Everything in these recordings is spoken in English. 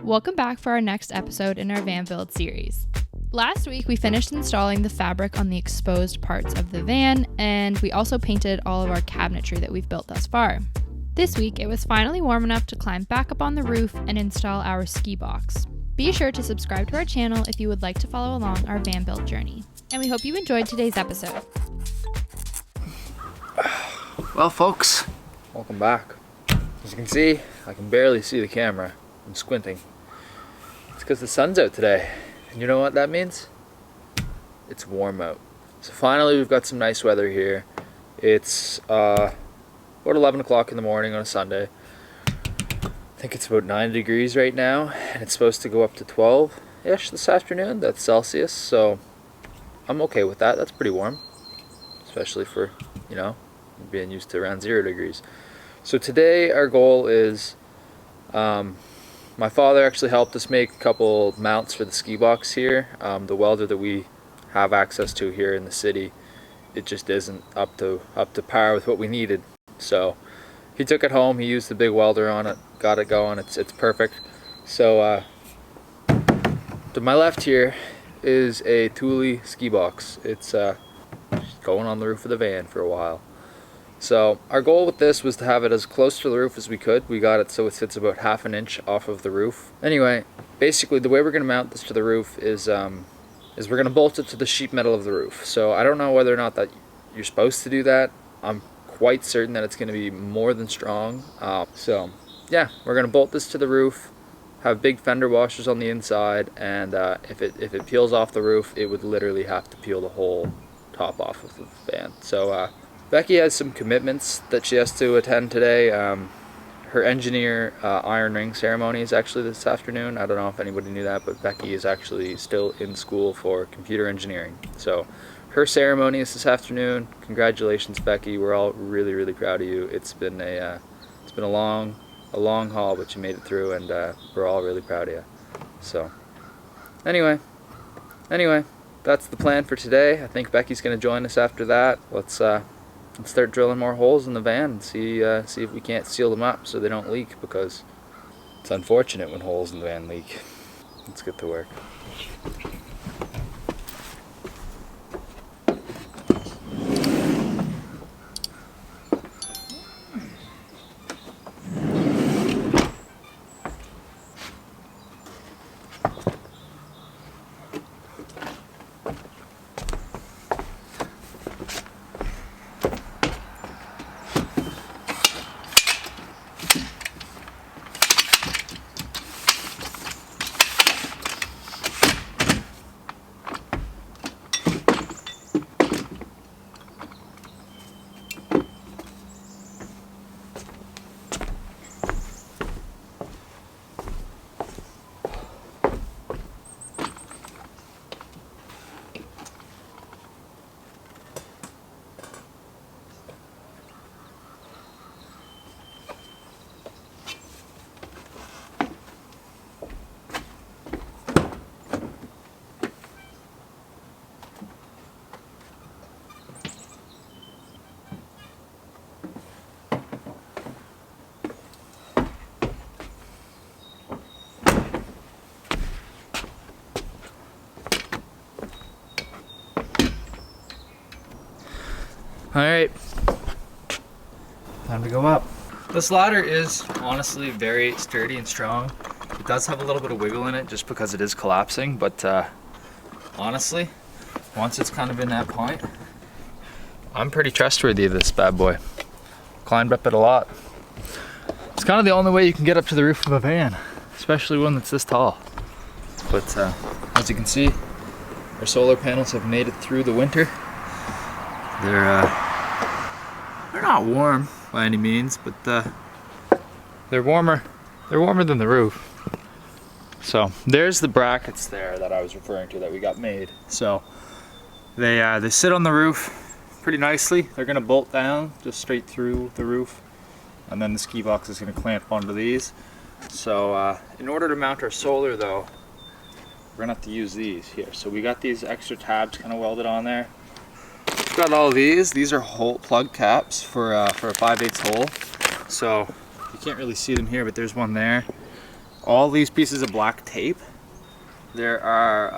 Welcome back for our next episode in our van build series. Last week we finished installing the fabric on the exposed parts of the van, and we also painted all of our cabinetry that we've built thus far. This week it was finally warm enough to climb back up on the roof and install our ski box. Be sure to subscribe to our channel if you would like to follow along our van build journey. And we hope you enjoyed today's episode. Well folks, welcome back. As you can see, I can barely see the camera. I'm squinting. It's because the sun's out today. And you know what that means? It's warm out. So finally we've got some nice weather here. It's about 11 o'clock in the morning on a Sunday. I think it's about 9 degrees right now, and it's supposed to go up to 12-ish this afternoon. That's Celsius, so I'm okay with that. That's pretty warm, especially for, you know, being used to around 0 degrees. So today our goal is, my father actually helped us make a couple mounts for the ski box here. The welder that we have access to here in the city, it just isn't up to par with what we needed. So he took it home, he used the big welder on it, got it going, it's perfect. So to my left here is a Thule ski box. It's going on the roof of the van for a while. So our goal with this was to have it as close to the roof as we could. We got it so it sits about half an inch off of the roof. Anyway, basically the way we're going to mount this to the roof is we're going to bolt it to the sheet metal of the roof. So I don't know whether or not that you're supposed to do that. I'm quite certain that it's going to be more than strong. So yeah, we're going to bolt this to the roof, have big fender washers on the inside, and if it peels off the roof, it would literally have to peel the whole top off of the van. So Becky has some commitments that she has to attend today. Her engineer iron ring ceremony is actually this afternoon. I don't know if anybody knew that, but Becky is actually still in school for computer engineering. So her ceremony is this afternoon. Congratulations, Becky. We're all really, really proud of you. It's been a long haul, but you made it through, and we're all really proud of you. So anyway, that's the plan for today. I think Becky's going to join us after that. Let's start drilling more holes in the van and see if we can't seal them up so they don't leak, because it's unfortunate when holes in the van leak. Let's get to work. Alright, time to go up. This ladder is honestly very sturdy and strong. It does have a little bit of wiggle in it just because it is collapsing, but honestly, once it's kind of in that point, I'm pretty trustworthy of this bad boy. Climbed up it a lot. It's kind of the only way you can get up to the roof of a van, especially one that's this tall. But as you can see, our solar panels have made it through the winter. They're not warm by any means, but they're warmer than the roof. So there's the brackets there that I was referring to that we got made. So they sit on the roof pretty nicely. They're gonna bolt down just straight through the roof, and then the ski box is gonna clamp onto these. So in order to mount our solar though, we're gonna have to use these here. So we got these extra tabs kind of welded on there. We've got all these are hole plug caps for a 5/8 hole. So you can't really see them here, but there's one there. all these pieces of black tape. There are,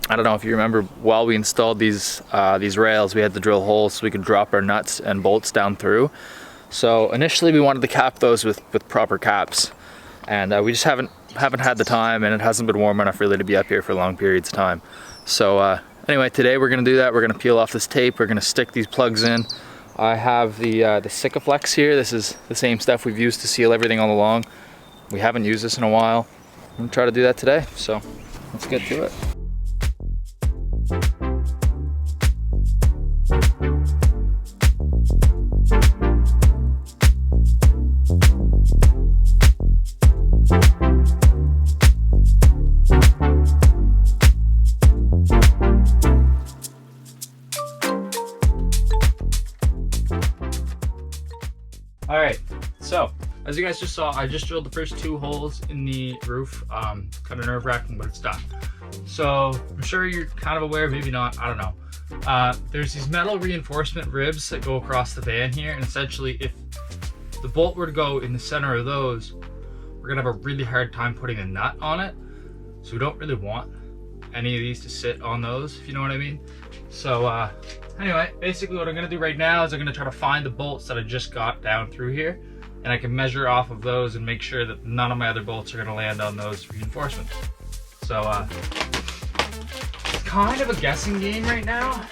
I don't know if you remember, while we installed these rails, we had to drill holes so we could drop our nuts and bolts down through. So initially we wanted to cap those with proper caps, and we just haven't had the time, and it hasn't been warm enough really to be up here for long periods of time. So anyway, today we're gonna do that. We're gonna peel off this tape. We're gonna stick these plugs in. I have the Sikaflex here. This is the same stuff we've used to seal everything all along. We haven't used this in a while. I'm gonna try to do that today. So let's get to it. All right, so as you guys just saw, I just drilled the first 2 holes in the roof. Kind of nerve-wracking, but it's done. So I'm sure you're kind of aware, maybe not, I don't know. There's these metal reinforcement ribs that go across the van here, and essentially if the bolt were to go in the center of those, we're gonna have a really hard time putting a nut on it. So we don't really want any of these to sit on those, if you know what I mean. So anyway, basically what I'm gonna do right now is I'm gonna try to find the bolts that I just got down through here, and I can measure off of those and make sure that none of my other bolts are gonna land on those reinforcements. So it's kind of a guessing game right now,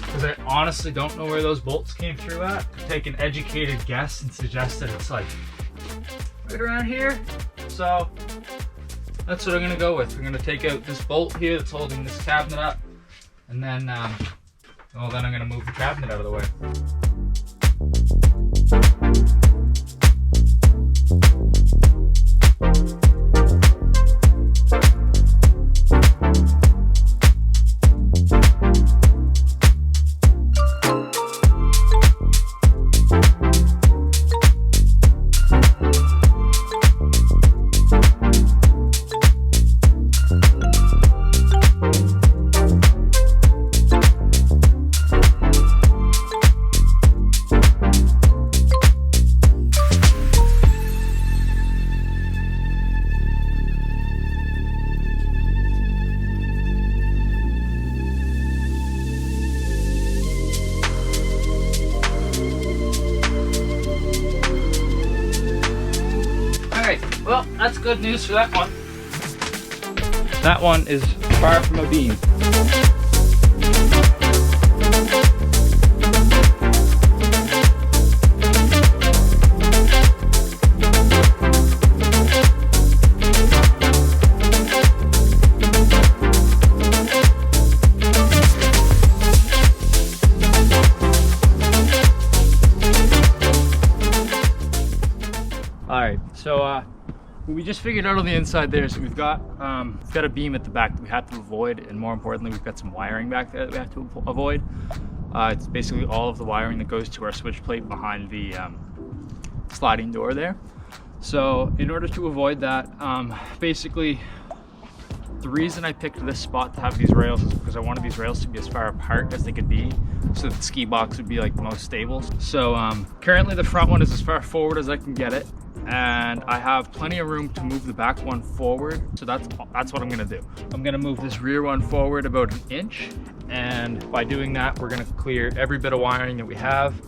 because I honestly don't know where those bolts came through at. To take an educated guess and suggest that it's like right around here. So that's what I'm gonna go with. We're gonna take out this bolt here that's holding this cabinet up, and then well, then I'm gonna move the cabinet out of the way. Well, that's good news for that one. That one is far from a beam. All right, so we just figured out on the inside there, so we've got a beam at the back that we have to avoid, and more importantly, we've got some wiring back there that we have to avoid. It's basically all of the wiring that goes to our switch plate behind the sliding door there. So in order to avoid that, basically the reason I picked this spot to have these rails is because I wanted these rails to be as far apart as they could be, so that the ski box would be like the most stable. So currently the front one is as far forward as I can get it, and I have plenty of room to move the back one forward. So that's what I'm gonna do. I'm gonna move this rear one forward about 1 inch, and by doing that, we're gonna clear every bit of wiring that we have.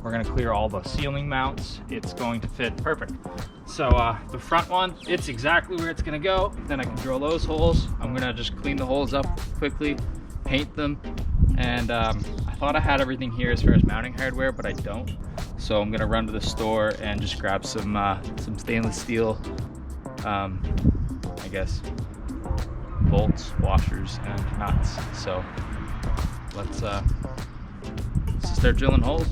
We're gonna clear all the ceiling mounts. It's going to fit perfect. So the front one, it's exactly where it's gonna go. Then I can drill those holes. I'm gonna just clean the holes up quickly, paint them, and I thought I had everything here as far as mounting hardware, but I don't. So I'm gonna run to the store and just grab some stainless steel, I guess, bolts, washers, and nuts. So let's start drilling holes.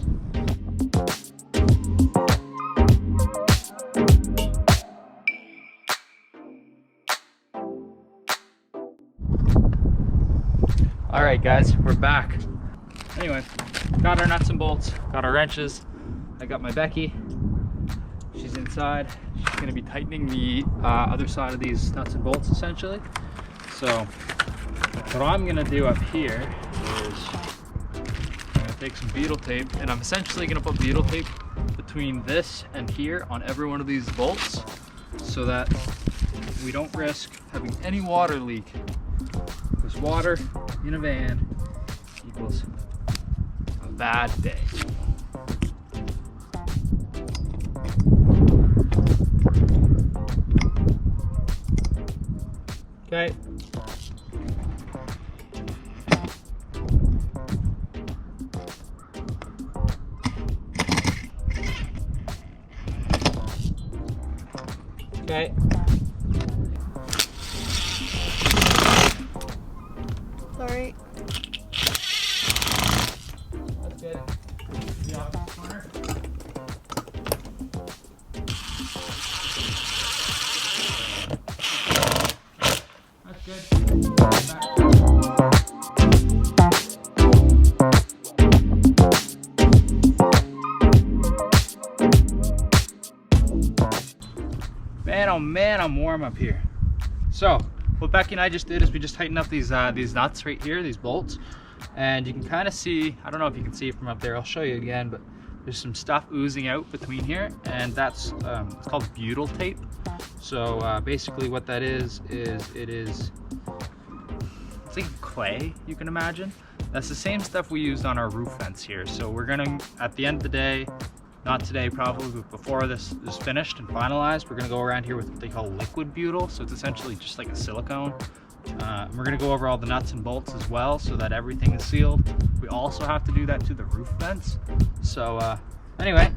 All right, guys, we're back. Anyway, got our nuts and bolts, got our wrenches. I got my Becky. She's inside. She's gonna be tightening the other side of these nuts and bolts, essentially. So what I'm gonna do up here is I'm gonna take some beetle tape, and I'm essentially gonna put beetle tape between this and here on every one of these bolts. so that we don't risk having any water leak. Because water in a van equals a bad day. Okay. Okay. Sorry. That's good. The opposite corner. That's good. Man, oh man, I'm warm up here. So, what Becky and I just did is we just tightened up these nuts right here, these bolts. And you can kind of see, I don't know if you can see it from up there, I'll show you again, but there's some stuff oozing out between here, and that's, it's called butyl tape. So basically what that is it's like clay, you can imagine. That's the same stuff we used on our roof vents here. So we're gonna, at the end of the day, not today probably, but before this is finished and finalized, we're gonna go around here with what they call liquid butyl. So it's essentially just like a silicone. And we're gonna go over all the nuts and bolts as well so that everything is sealed. We also have to do that to the roof vents. So anyway,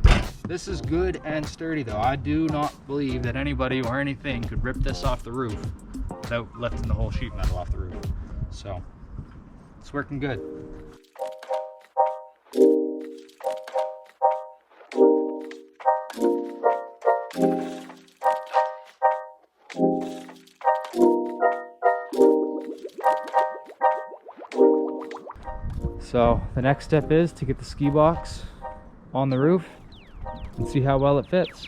this is good and sturdy though. I do not believe that anybody or anything could rip this off the roof without lifting the whole sheet metal off the roof. So it's working good. So the next step is to get the ski box on the roof and see how well it fits.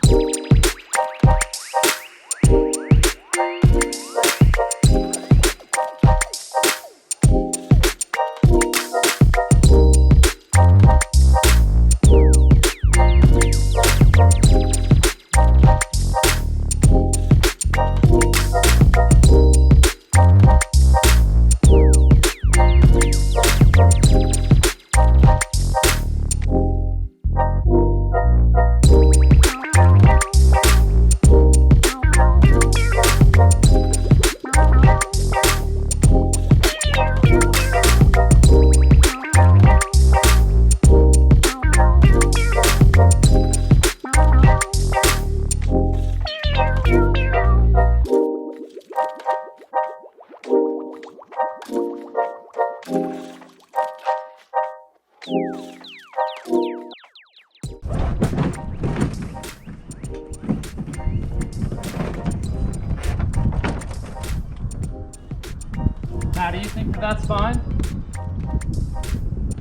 Now, do you think that that's fine?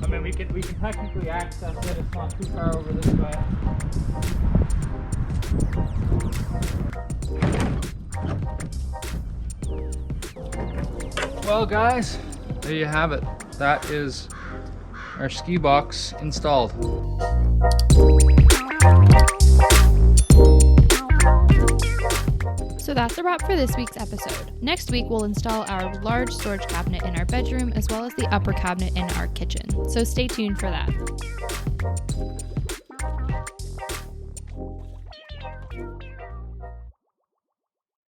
I mean, we can technically access it. It's not too far over this way. Well, guys, there you have it. That is our ski box installed. So that's a wrap for this week's episode. Next week, we'll install our large storage cabinet in our bedroom as well as the upper cabinet in our kitchen. So stay tuned for that.